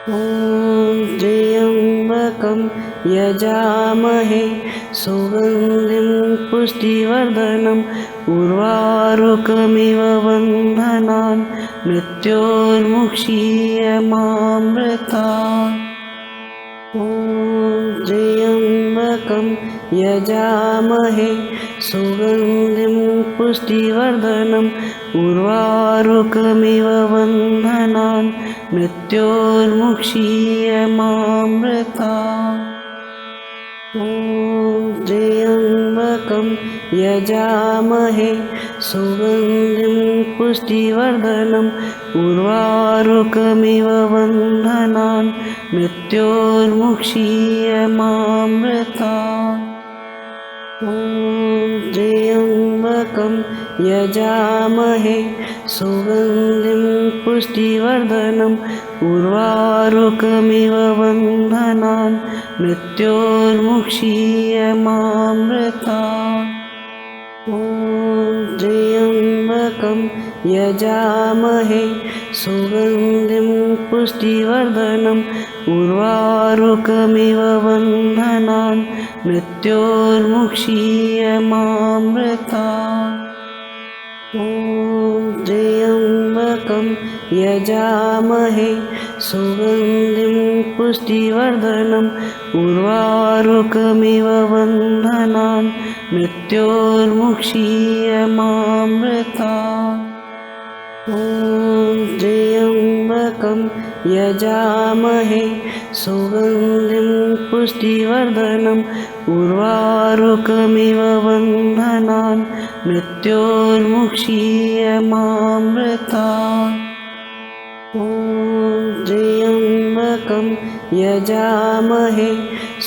ॐ त्र्यम्बकं यजामहे सुगन्धिं पुष्टिवर्धनम् उर्वारुकमिव बन्धनान् मृत्योर्मुक्षीयमामृतात्। ॐ त्र्यम्बकं यजामहे सुगन्धिं पुष्टिवर्धनम् उर्वारुकमिव बन्धनान् मृत्योर्मुक्षीयमामृतात्। ॐ त्र्यम्बकं यजामहे सुगन्धिं पुष्टिवर्धनम् उर्वारुकमिव बन्धनान् मृत्योर्मुक्षीयमामृतात्। ॐ त्र्यम्बकं यजामहे सुगन्धिं पुष्टिवर्धनम् उर्वारुकमिव बन्धनान् मृत्योर्मुक्षीयमामृतात्। ॐ त्र्यम्बकं यजामहे सुगन्धिं पुष्टिवर्धनम् उर्वारुकमिव बन्धनान् मृत्योर्मुक्षीयमामृतात्। ॐ त्र्यम्बकं यजामहे सुगन्धिं पुष्टिवर्धनम् उर्वारुकमिव बन्धनान् मृत्योर्मुक्षीयमामृतात्। ॐ त्र्यम्बकं यजामहे सुगन्धिं पुष्टिवर्धनम् उर्वारुकमिव बन्धनान् मृत्योर्मुक्षीयमामृतात्। ॐ त्र्यम्बकं यजामहे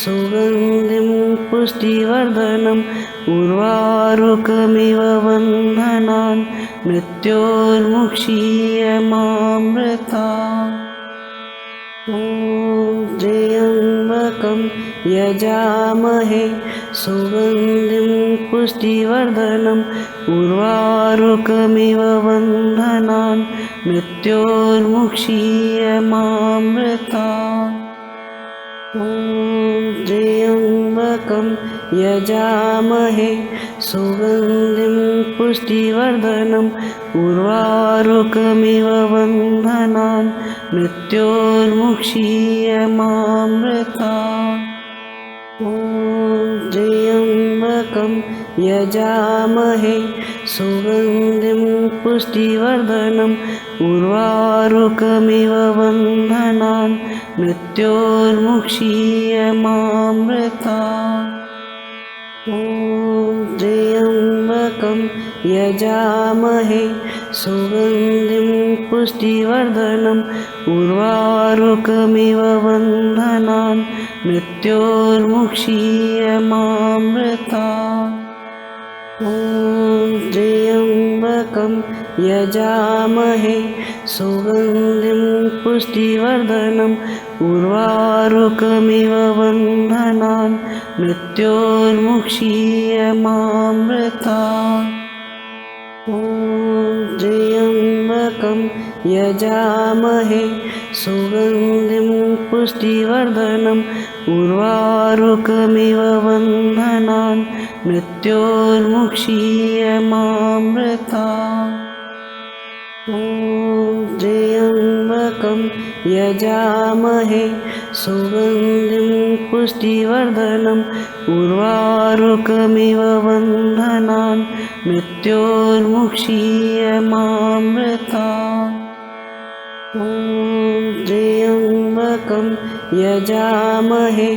सुगन्धिं पुष्टिवर्धनम् उर्वारुकमिव बन्धनान् मृत्योर्मुक्षीयमामृतात्। ॐ त्र्यम्बकं यजामहे सुगन्धिं पुष्टिवर्धनम् उर्वारुकमिव बन्धनान् मृत्योर्मुक्षीयमामृतात्। ॐ त्र्यम्बकं यजामहे सुगन्धिं पुष्टिवर्धनम् उर्वारुकमिव बन्धनान् मृत्योर्मुक्षीयमामृतात्। ॐ त्र्यम्बकं यजामहे सुगन्धिं पुष्टिवर्धनम् उर्वारुकमिव बन्धनान् मृत्योर्मुक्षीयमामृतात्। ॐ त्र्यम्बकं यजामहे सुगन्धिं पुष्टिवर्धनम् उर्वारुकमिव बन्धनान् मृत्योर्मुक्षीयमामृतात्। ॐ त्र्यम्बकं यजामहे सुगन्धिं पुष्टिवर्धनम् उर्वारुकमिव बन्धनान् मृत्योर्मुक्षीयमामृतात्। ॐ त्र्यम्बकं यजामहे सुगन्धिं पुष्टिवर्धनम् उर्वारुकमिव बन्धनान् मृत्योर्मुक्षीयमामृतात्। ॐ त्र्यम्बकं यजामहे सुगन्धिं पुष्टिवर्धनम् उर्वारुकमिव बन्धनान् मृत्योर्मुक्षीयमामृतात्। ॐ त्र्यम्बकं यजामहे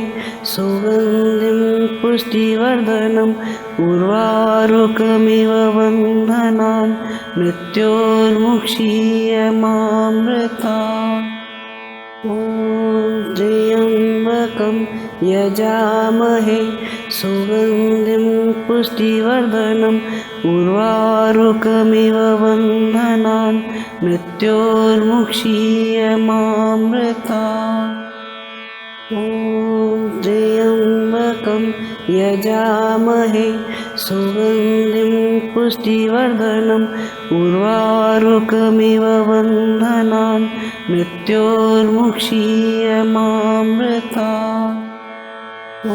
सुगन्धिं पुष्टिवर्धनम् उर्वारुकमिव बन्धनान् मृत्योर्मुक्षीयमामृतात्। ॐ त्र्यम्बकं यजामहे सुगन्धिं पुष्टिवर्धनम् उर्वारुकमिव बन्धनान् मृत्योर्मुक्षीयमामृतात्। ॐ त्र्यम्बकं यजामहे सुगन्धिं पुष्टिवर्धनम् उर्वारुकमिव बन्धनान् मृत्योर्मुक्षीयमामृतात्। ॐ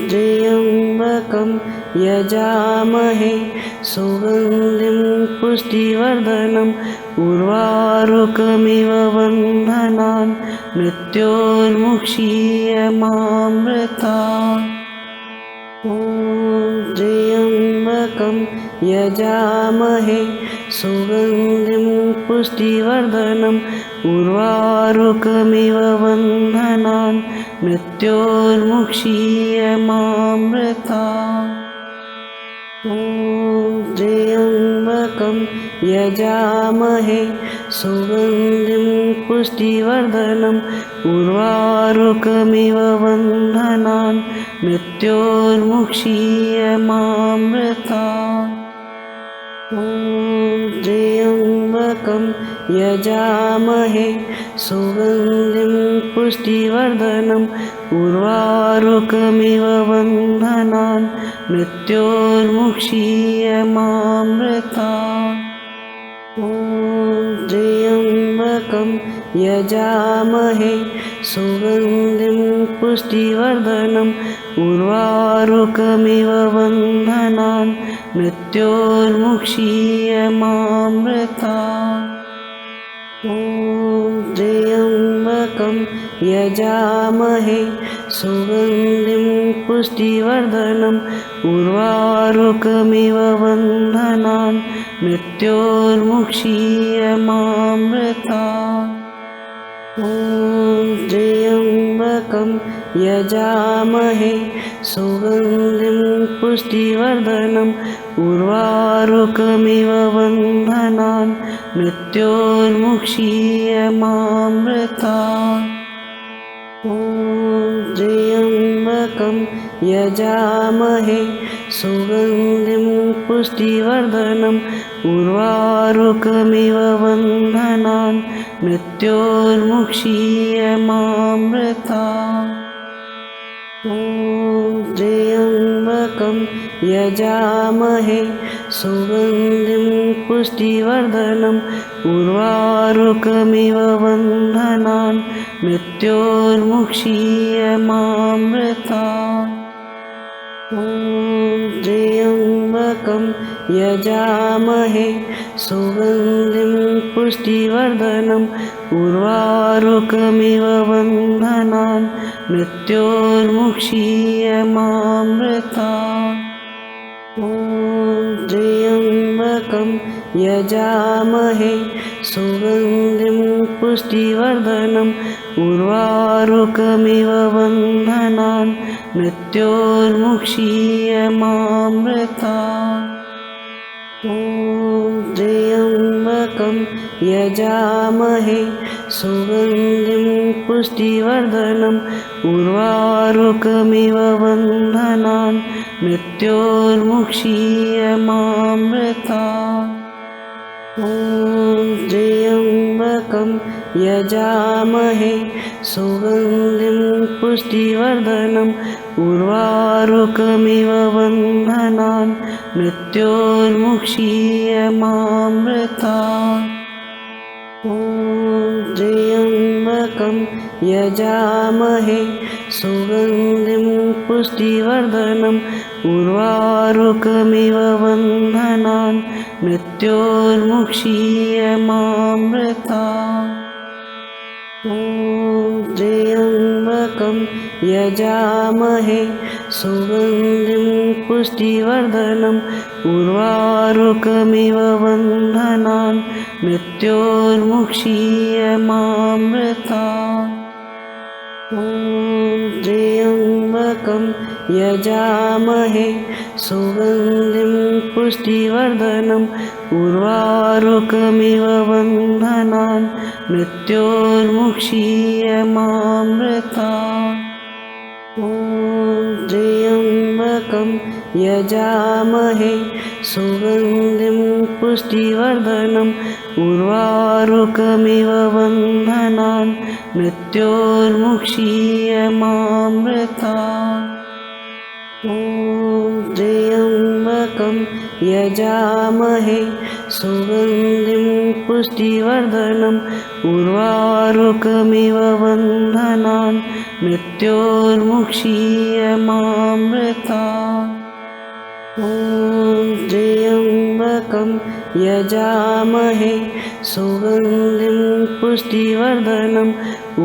त्र्यम्बकं यजामहे सुगन्धिं पुष्टिवर्धनम् उर्वारुकमिव बन्धनान् मृत्योर्मुक्षीयमामृतात्। ॐ त्र्यम्बकं यजामहे सुगन्धिं पुष्टिवर्धनम् उर्वारुकमिव बन्धनान् मृत्योर्मुक्षीयमामृतात्। ॐ त्र्यम्बकं यजामहे सुगन्धिं पुष्टिवर्धनम् उर्वारुकमिव बन्धनान् मृत्योर्मुक्षीयमामृतात्। ॐ त्र्यम्बकं यजामहे सुगन्धिं पुष्टिवर्धनम् उर्वारुकमिव बन्धनान् मृत्योर्मुक्षीयमामृतात्। ॐ त्र्यम्बकं यजामहे सुगन्धिं पुष्टिवर्धनम् उर्वारुकमिव बन्धनान् मृत्योर्मुक्षीयमामृतात्। ॐ त्र्यम्बकं यजामहे सुगन्धिं पुष्टिवर्धनम् उर्वारुकमिव बन्धनान् मृत्योर्मुक्षीयमामृतात्। ॐ त्र्यम्बकं यजामहे सुगन्धिं पुष्टिवर्धनम् उर्वारुकमिव बन्धनान् मृत्योर्मुक्षीयमामृतात्। ॐ त्र्यम्बकं यजामहे सुगन्धिं पुष्टिवर्धनम् उर्वारुकमिव बन्धनान् मृत्योर्मुक्षीयमामृतात्। ॐ त्र्यम्बकं यजामहे सुगन्धिं पुष्टिवर्धनम् उर्वारुकमिव बन्धनान् मृत्योर्मुक्षीयमामृतात्। ॐ त्र्यम्बकं यजामहे सुगन्धिं पुष्टिवर्धनम् उर्वारुकमिव बन्धनान् मृत्योर्मुक्षीयमामृतात्। ॐ त्र्यम्बकं यजामहे सुगन्धिं पुष्टिवर्धनम् उर्वारुकमिव बन्धनान् मृत्योर्मुक्षीयमामृतात्। ॐ त्र्यम्बकं यजामहे सुगन्धिं पुष्टिवर्धनम् उर्वारुकमिव बन्धनान् मृत्योर्मुक्षीयमामृतात्। ॐ त्र्यम्बकं यजामहे सुगन्धिं पुष्टिवर्धनम् उर्वारुकमिव बन्धनान् मृत्योर्मुक्षीयमामृतात्। ॐ त्र्यम्बकं यजामहे सुगन्धिं पुष्टिवर्धनम् उर्वारुकमिव बन्धनान् मृत्योर्मुक्षीयमामृतात्। ॐ त्र्यम्बकं यजामहे सुगन्धिं पुष्टिवर्धनम् उर्वारुकमिव बन्धनान् मृत्योर्मुक्षीयमामृतात्। ॐ त्र्यम्बकं यजामहे सुगन्धिं पुष्टिवर्धनम् उर्वारुकमिव बन्धनान् मृत्योर्मुक्षीयमामृतात्। ॐ त्र्यम्बकं यजामहे सुगन्धिं पुष्टिवर्धनम् उर्वारुकमिव बन्धनान् मृत्योर्मुक्षीयमामृतात्। ॐ त्र्यम्बकं यजामहे सुगन्धिं पुष्टिवर्धनम् उर्वारुकमिव बन्धनान् मृत्योर्मुक्षीयमामृतात्। ॐ त्र्यम्बकं यजामहे सुगन्धिं पुष्टिवर्धनम्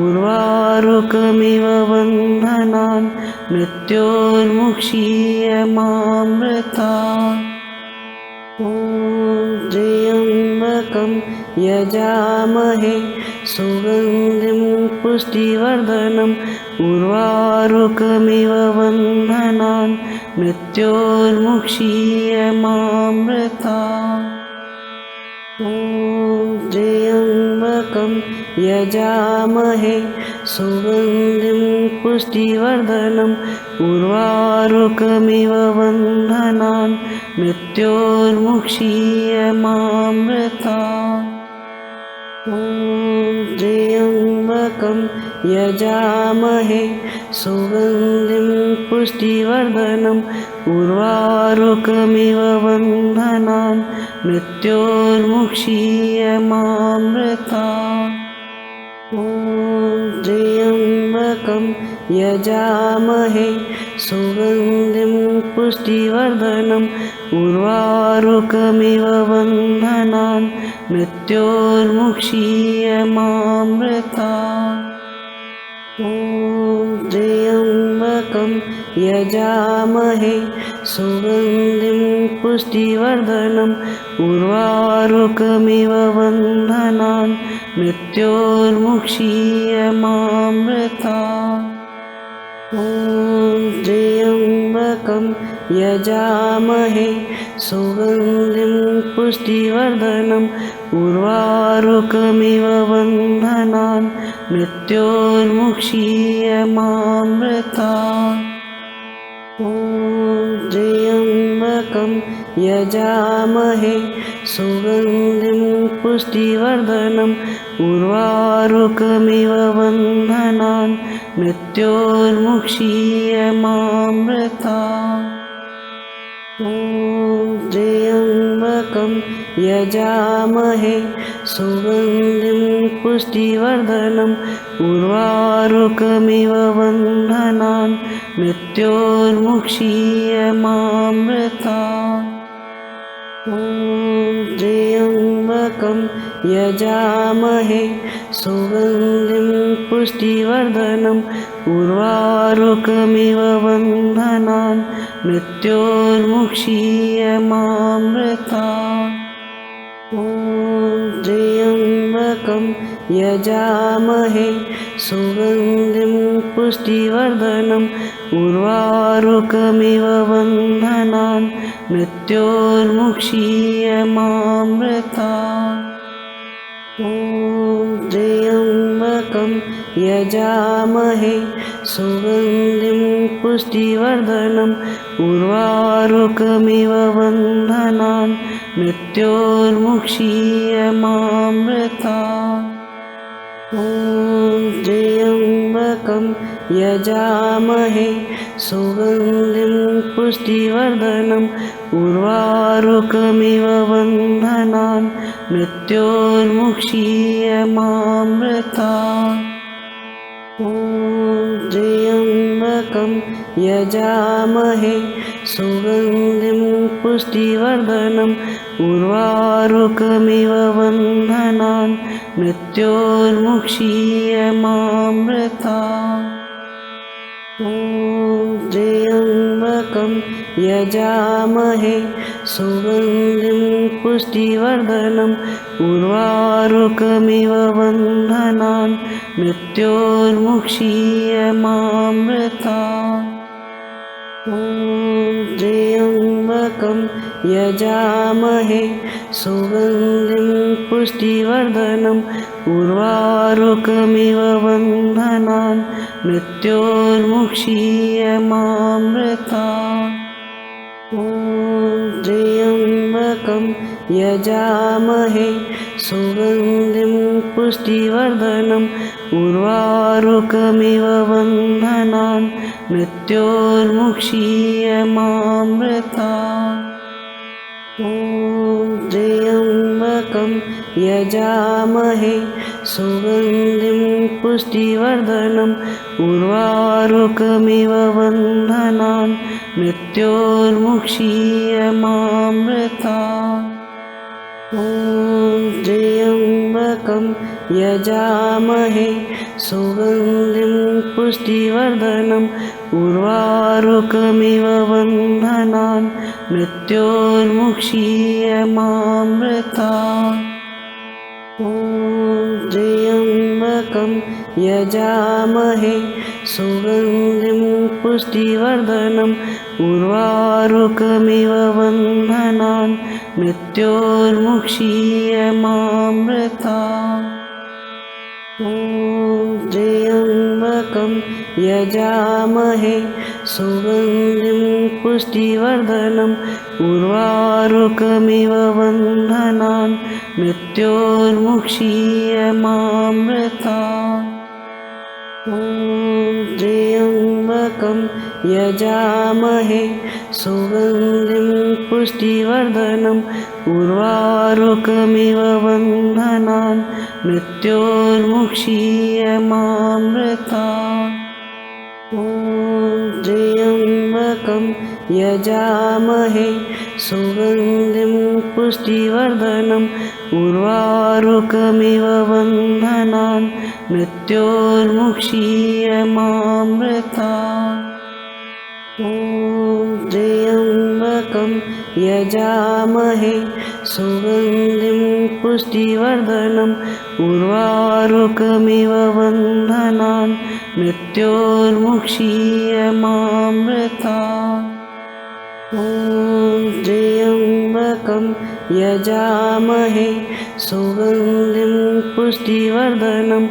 उर्वारुकमिव बन्धनान् मृत्योर्मुक्षीयमामृतात्। ॐ त्र्यम्बकं यजामहे सुगन्धिं पुष्टिवर्धनम् उर्वारुकमिव बन्धनान् मृत्योर्मुक्षीयमामृतात्। ॐ त्र्यम्बकं यजामहे सुगन्धिं पुष्टिवर्धनम् उर्वारुकमिव बन्धनान् मृत्योर्मुक्षीयमामृतात्। ॐ त्र्यम्बकं यजामहे सुगन्धिं पुष्टिवर्धनम् उर्वारुकमिव बन्धनान् मृत्योर्मुक्षीयमामृतात्। ॐ त्र्यम्बकं यजामहे सुगन्धिं पुष्टिवर्धनम् उर्वारुकमिव बन्धनान् मृत्योर्मुक्षीयमामृतात्। ॐ त्र्यम्बकं यजामहे सुगन्धिं पुष्टिवर्धनम् उर्वारुकमिव बन्धनान् मृत्योर्मुक्षीयमामृतात्। ॐ त्र्यम्बकं यजामहे सुगन्धिं पुष्टिवर्धनम् उर्वारुकमिव बन्धनान् मृत्योर्मुक्षीयमामृतात्। ॐ त्र्यम्बकं यजामहे सुगन्धिं पुष्टिवर्धनम् उर्वारुकमिव बन्धनान् मृत्योर्मुक्षीयमामृतात्। ॐ त्र्यम्बकं यजामहे सुगन्धिं पुष्टिवर्धनम् उर्वारुकमिव बन्धनान् मृत्योर्मुक्षीयमामृतात्। ॐ त्र्यम्बकं यजामहे सुगन्धिं पुष्टिवर्धनम् उर्वारुकमिव बन्धनान् मृत्योर्मुक्षीयमामृतात्। ॐ त्र्यम्बकं यजामहे सुगन्धिं पुष्टिवर्धनम् उर्वारुकमिव बन्धनान् मृत्योर्मुक्षीयमामृतात्। ॐ त्र्यम्बकं यजामहे सुगन्धिं पुष्टिवर्धनम् उर्वारुकमिव बन्धनान् मृत्योर्मुक्षीयमामृतात्। ॐ त्र्यम्बकं यजामहे सुगन्धिं पुष्टिवर्धनम् उर्वारुकमिव बन्धनान् मृत्योर्मुक्षीयमामृतात्। ॐ त्र्यम्बकं यजामहे सुगन्धिं पुष्टिवर्धनम् उर्वारुकमिव बन्धनान् मृत्योर्मुक्षीयमामृतात्। ॐ त्र्यम्बकं यजामहे सुगन्धिं पुष्टिवर्धनम् उर्वारुकमिव बन्धनान् मृत्योर्मुक्षीयमामृतात्। ॐ त्र्यम्बकं यजामहे सुगन्धिं पुष्टिवर्धनम् उर्वारुकमिव बन्धनान् मृत्योर्मुक्षीयमामृतात्। ॐ त्र्यम्बकं यजामहे सुगन्धिं पुष्टिवर्धनम् उर्वारुकमिव बन्धनान् मृत्योर्मुक्षीयमामृतात्। ॐ त्र्यम्बकं यजामहे सुगन्धिं पुष्टिवर्धनम् उर्वारुकमिव बन्धनान् मृत्योर्मुक्षीयमामृतात्। ॐ त्र्यम्बकं यजामहे सुगन्धिं पुष्टिवर्धनम् उर्वारुकमिव बन्धनान् मृत्योर्मुक्षीयमामृतात्। ॐ त्र्यम्बकं यजामहे सुगन्धिं पुष्टिवर्धनम् उर्वारुकमिव बन्धनान् मृत्योर्मुक्षीयमामृतात्। ॐ त्र्यम्बकं यजामहे सुगन्धिं पुष्टिवर्धनम् उर्वारुकमिव बन्धनान् मृत्योर्मुक्षीयमामृतात्। ॐ त्र्यम्बकं यजामहे सुगन्धिं पुष्टिवर्धनम् उर्वारुकमिव बन्धनान् मृत्योर्मुक्षीयमामृतात्। ॐ त्र्यम्बकं यजामहे सुगन्धिं पुष्टिवर्धनम् उर्वारुकमिव बन्धनान् मृत्योर्मुक्षीयमामृतात्। ॐ त्र्यम्बकं यजामहे सुगन्धिं पुष्टिवर्धनम् उर्वारुकमिव बन्धनान् मृत्योर्मुक्षीयमामृतात्। ॐ त्र्यम्बकं यजामहे सुगन्धिं पुष्टिवर्धनम्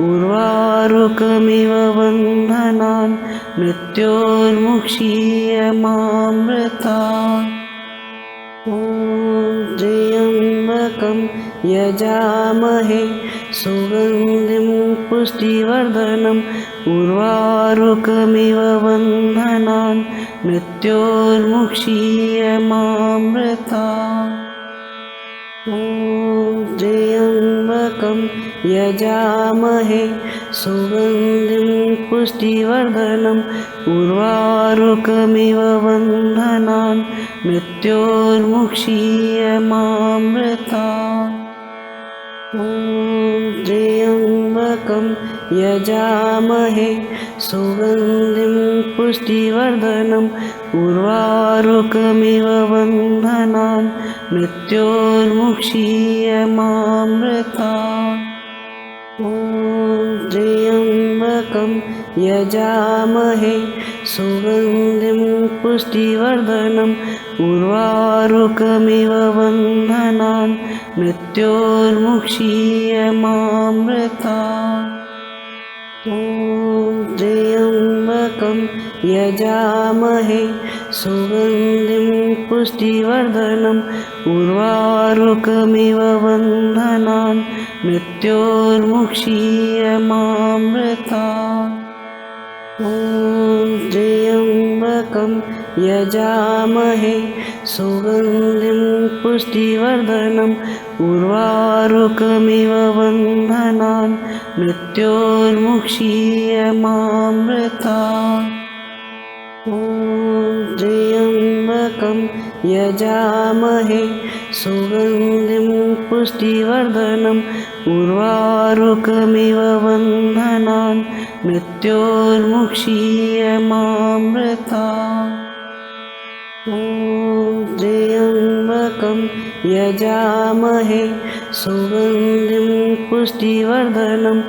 उर्वारुकमिव बन्धनान् मृत्योर्मुक्षीयमामृतात्। ॐ त्र्यम्बकं यजामहे सुगन्धिं पुष्टिवर्धनम् उर्वारुकमिव बन्धनान् मृत्योर्मुक्षीयमामृतात्। ॐ त्र्यम्बकं यजामहे सुगन्धिं पुष्टिवर्धनम् उर्वारुकमिव बन्धनान् मृत्योर्मुक्षीयमामृतात्। ॐ त्र्यम्बकं यजामहे सुगन्धिं पुष्टिवर्धनम् उर्वारुकमिव बन्धनान् मृत्योर्मुक्षीयमामृतात्। ॐ त्र्यम्बकं यजामहे सुगन्धिं पुष्टिवर्धनम् उर्वारुकमिव बन्धनान् मृत्योर्मुक्षीयमामृतात्। ॐ त्र्यम्बकं यजामहे सुगन्धिं पुष्टिवर्धनम् उर्वारुकमिव बन्धनान् मृत्योर्मुक्षीयमामृतात्। ॐ त्र्यम्बकं यजामहे सुगन्धिं पुष्टिवर्धनम् उर्वारुकमिव बन्धनान् मृत्योर्मुक्षीयमामृतात्। ॐ त्र्यम्बकं यजामहे सुगन्धिं पुष्टिवर्धनम् उर्वारुकमिव बन्धनान् मृत्योर्मुक्षीयमामृतात्। ॐ त्र्यम्बकं यजामहे सुगन्धिं पुष्टिवर्धनम्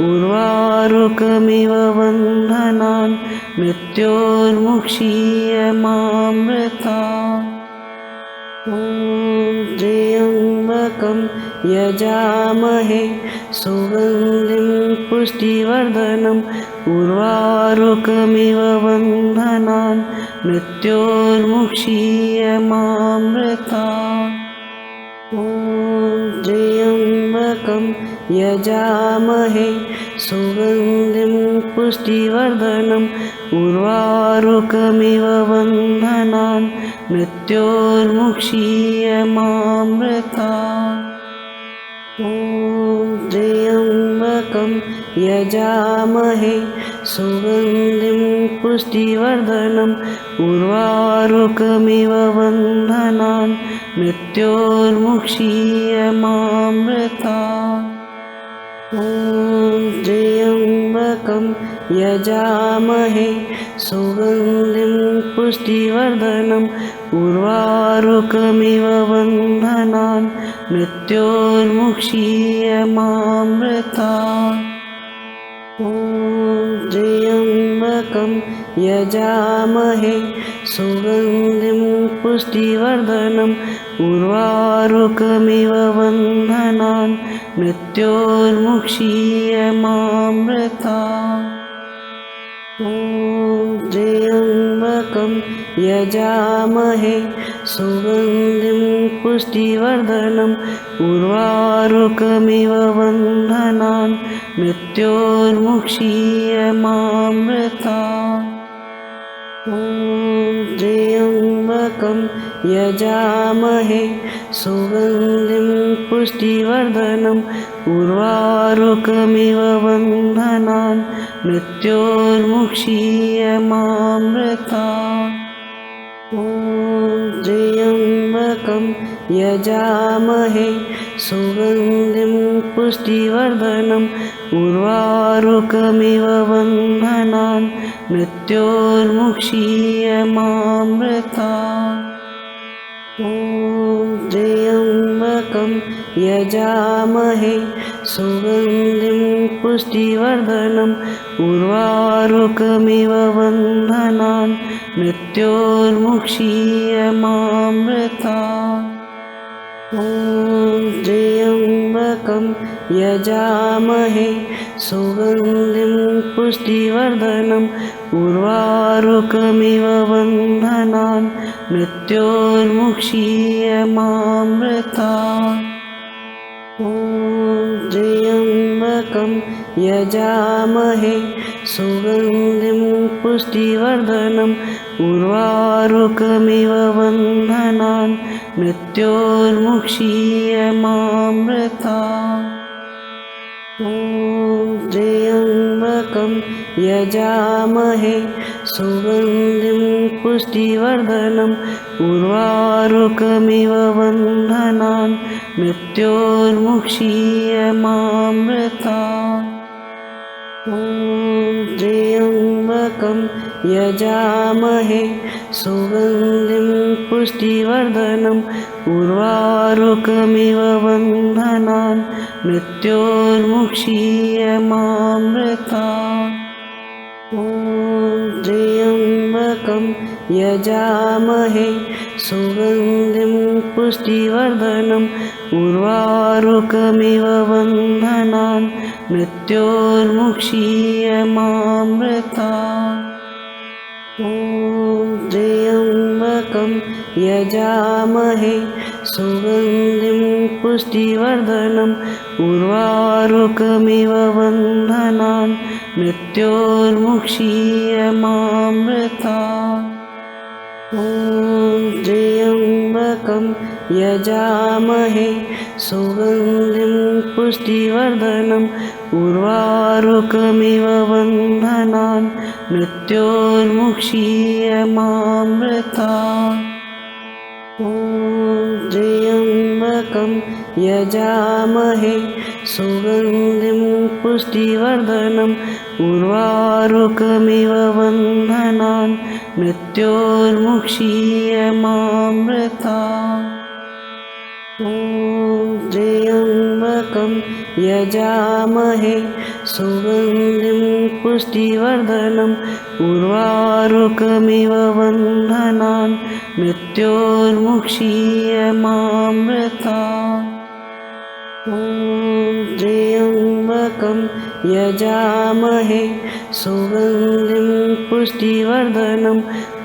उर्वारुकमिव बन्धनान् मृत्योर्मुक्षीयमामृतात्। ॐ त्र्यम्बकं यजामहे सुगन्धिं पुष्टिवर्धनम् उर्वारुकमिव बन्धनान् मृत्योर्मुक्षीयमामृतात्। ॐ त्र्यम्बकं यजामहे सुगन्धिं पुष्टिवर्धनम् उर्वारुकमिव बन्धनान् मृत्योर्मुक्षीयमामृता ॐ त्र्यम्बकं यजामहे सुगन्धिं पुष्टिवर्धनम् उर्वारुकमिव बन्धनान् मृत्योर्मुक्षीयमामृता ॐ त्र्यम्बकं यजामहे सुगन्धिं पुष्टिवर्धनम् उर्वारुकमिव बन्धनान् मृत्योर्मुक्षीयमामृता ॐ त्र्यम्बकं यजामहे सुगन्धिं पुष्टिवर्धनम् उर्वारुकमिव बन्धनान् मृत्योर्मुक्षीयमामृता ॐ त्र्यम्बकं यजामहे सुगन्धिं पुष्टिवर्धनम् उर्वारुकमिव बन्धनान् मृत्योर्मुक्षीयमामृता ॐ त्र्यम्बकं यजामहे सुगन्धिं पुष्टिवर्धनम् उर्वारुकमिव बन्धनान् मृत्योर्मुक्षीयमामृता ॐ त्र्यम्बकं यजामहे सुगन्धिं पुष्टिवर्धनम् उर्वारुकमिव बन्धनान् मृत्योर्मुक्षीयमामृता ॐ त्र्यम्बकं यजामहे सुगन्धिं पुष्टिवर्धनम् उर्वारुकमिव बन्धनान् मृत्योर्मुक्षीयमामृता ॐ त्र्यम्बकं यजामहे सुगन्धिं पुष्टिवर्धनम् उर्वारुकमिव बन्धनान् मृत्योर्मुक्षीयमामृता ॐ त्र्यम्बकं यजामहे सुगन्धिं पुष्टिवर्धनम् उर्वारुकमिव बन्धनान् मृत्योर्मुक्षीयमामृता ॐ त्र्यम्बकं यजामहे सुगन्धिं पुष्टिवर्धनम् उर्वारुकमिव बन्धनान् मृत्योर्मुक्षीयमामृता ॐ त्र्यम्बकं यजामहे सुगन्धिं पुष्टिवर्धनम् उर्वारुकमिव बन्धनान् मृत्योर्मुक्षीयमामृता ॐ त्र्यम्बकं यजामहे सुगन्धिं पुष्टिवर्धनम् उर्वारुकमिव बन्धनान् मृत्योर्मुक्षीयमामृता ॐ त्र्यम्बकं यजामहे सुगन्धिं पुष्टिवर्धनम् उर्वारुकमिव बन्धनान् मृत्योर्मुक्षीयमामृता ॐ त्र्यम्बकं यजामहे सुगन्धिं पुष्टिवर्धनम् उर्वारुकमिव बन्धनान् मृत्योर्मुक्षीयमामृता ॐ त्र्यम्बकं यजामहे सुगन्धिं पुष्टिवर्धनम् उर्वारुकमिव बन्धनान् मृत्योर्मुक्षीयमामृता ॐ त्र्यम्बकं यजामहे सुगन्धिं पुष्टिवर्धनम् उर्वारुकमिव बन्धनान् मृत्योर्मुक्षीयमामृता ॐ त्र्यम्बकं यजामहे सुगन्धिं पुष्टिवर्धनम्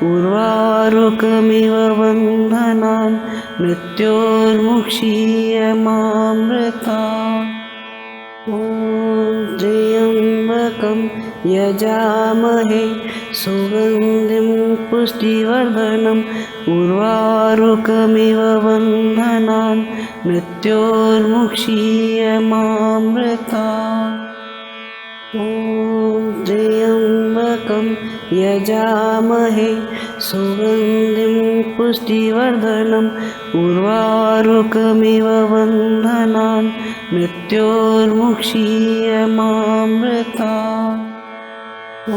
उर्वारुकमिव बन्धनान् मृत्योर्मुक्षीयमामृता ॐ त्र्यम्बकं यजामहे सुगन्धिं पुष्टिवर्धनम् उर्वारुकमिव बन्धनान् मृत्योर्मुक्षीयमामृतात्। ॐ त्र्यम्बकं यजामहे सुगन्धिं पुष्टिवर्धनम् उर्वारुकमिव बन्धनान् मृत्योर्मुक्षीयमामृतात्। ॐ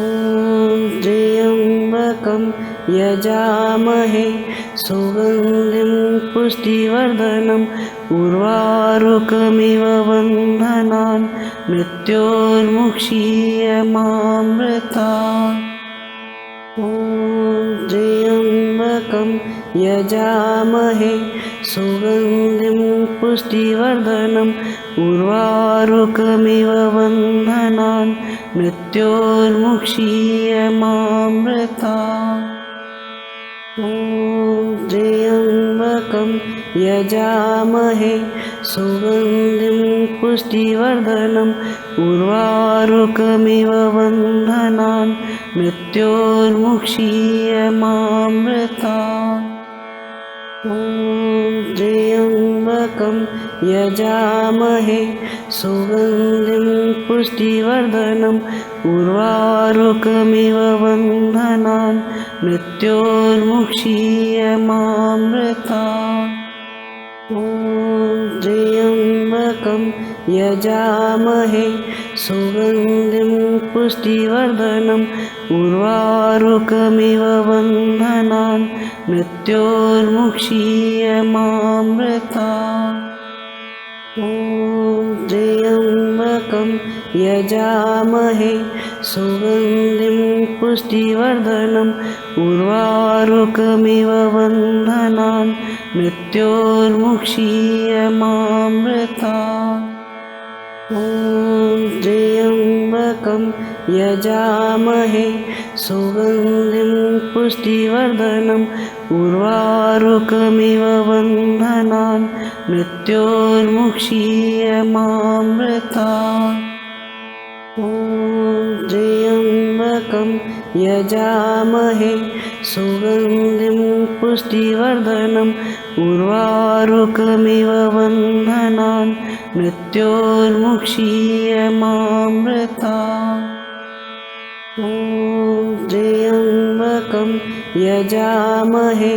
त्र्यम्बकं यजामहे सुगन्धिं पुष्टिवर्धनम् उर्वारुकमिव बन्धनान् मृत्योर्मुक्षीयमामृतात्। ॐ त्र्यम्बकं यजामहे सुगन्धिं पुष्टिवर्धनम् उर्वारुकमिव बन्धनान् मृत्योर्मुक्षीयमामृतात्। ॐ त्र्यम्बकं यजामहे सुगन्धिं पुष्टिवर्धनम् उर्वारुकमिव बन्धनान् मृत्योर्मुक्षीयमामृतात्। ॐ त्र्यम्बकं यजामहे सुगन्धिं पुष्टिवर्धनम् उर्वारुकमिव बन्धनान् मृत्योर्मुक्षीयमामृतात्। ॐ त्र्यम्बकं यजामहे सुगन्धिं पुष्टिवर्धनम् उर्वारुकमिव बन्धनान् मृत्योर्मुक्षीयमामृतात्। ॐ त्र्यम्बकं यजामहे सुगन्धिं पुष्टिवर्धनम् उर्वारुकमिव बन्धनान् मृत्योर्मुक्षीयमामृतात्। ॐ त्र्यम्बकं यजामहे सुगन्धिं पुष्टिवर्धनम् उर्वारुकमिव बन्धनान् मृत्योर्मुक्षीयमामृतात्। ॐ त्र्यम्बकं यजामहे सुगन्धिं पुष्टिवर्धनम् उर्वारुकमिव बन्धनान् मृत्योर्मुक्षीयमामृतात्। ॐ त्र्यम्बकं यजामहे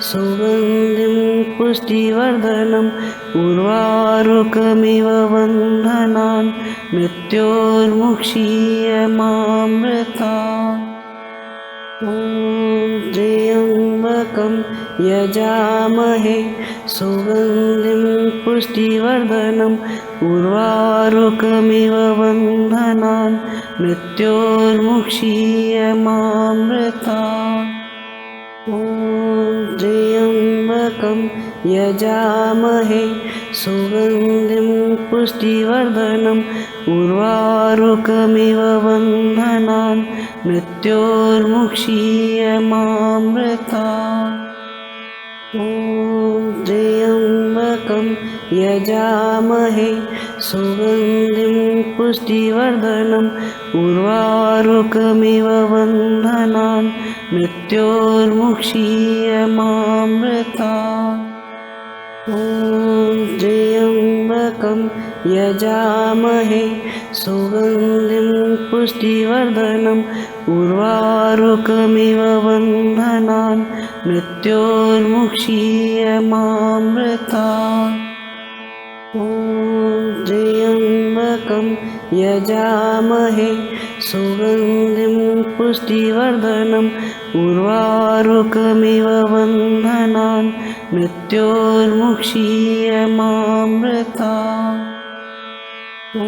सुगन्धिं पुष्टिवर्धनम् उर्वारुकमिव बन्धनान् मृत्योर्मुक्षीयमामृतात्। ॐ त्र्यम्बकं यजामहे सुगन्धिं पुष्टिवर्धनम् उर्वारुकमिव बन्धनान् मृत्योर्मुक्षीयमामृतात्। ॐ त्र्यम्बकं यजामहे सुगन्धिं पुष्टिवर्धनम् उर्वारुकमिव बन्धनान् मृत्योर्मुक्षीयमामृतात्। ॐ त्र्यम्बकं यजामहे सुगन्धिं पुष्टिवर्धनम् उर्वारुकमिव बन्धनान् मृत्योर्मुक्षीयमामृतात्। ॐ त्र्यम्बकं यजामहे सुगन्धिं पुष्टिवर्धनम् उर्वारुकमिव बन्धनान् मृत्योर्मुक्षीयमामृतात्। ॐ त्र्यम्बकं यजामहे सुगन्धिं पुष्टिवर्धनम् उर्वारुकमिव बन्धनान् मृत्योर्मुक्षीयमामृतात्। ॐ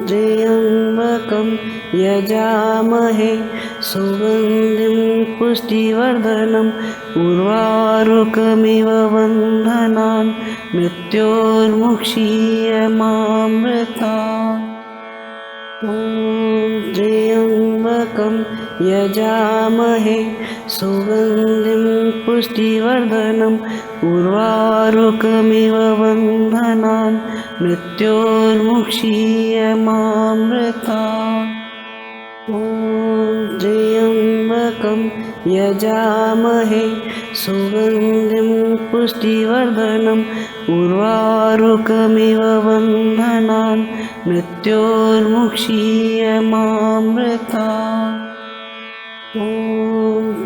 त्र्यम्बकं यजामहे सुगन्धिं पुष्टिवर्धनम् उर्वारुकमिव बन्धनान् मृत्योर्मुक्षीयमामृतात्। ॐ त्र्यम्बकं यजामहे सुगन्धिं पुष्टिवर्धनम् उर्वारुकमिव बन्धनान् मृत्योर्मुक्षीयमामृता ॐ त्र्यम्बकं यजामहे सुगन्धिं पुष्टिवर्धनम् उर्वारुकमिव बन्धनान् मृत्योर्मुक्षीयमामृता ॐ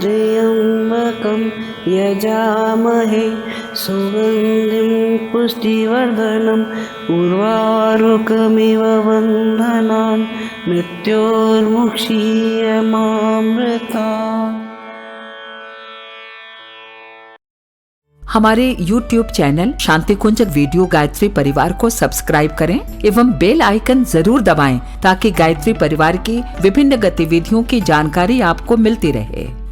त्र्यम्बकं यजामहे सुगन्धिं पुष्टिवर्धनम् उर्वारुकमिव बन्धनान् मृत्योर्मुक्षीयमामृता। हमारे YouTube चैनल शांति कुंज वीडियो गायत्री परिवार को सब्सक्राइब करें एवं बेल आइकन जरूर दबाएं ताकि गायत्री परिवार की विभिन्न गतिविधियों की जानकारी आपको मिलती रहे।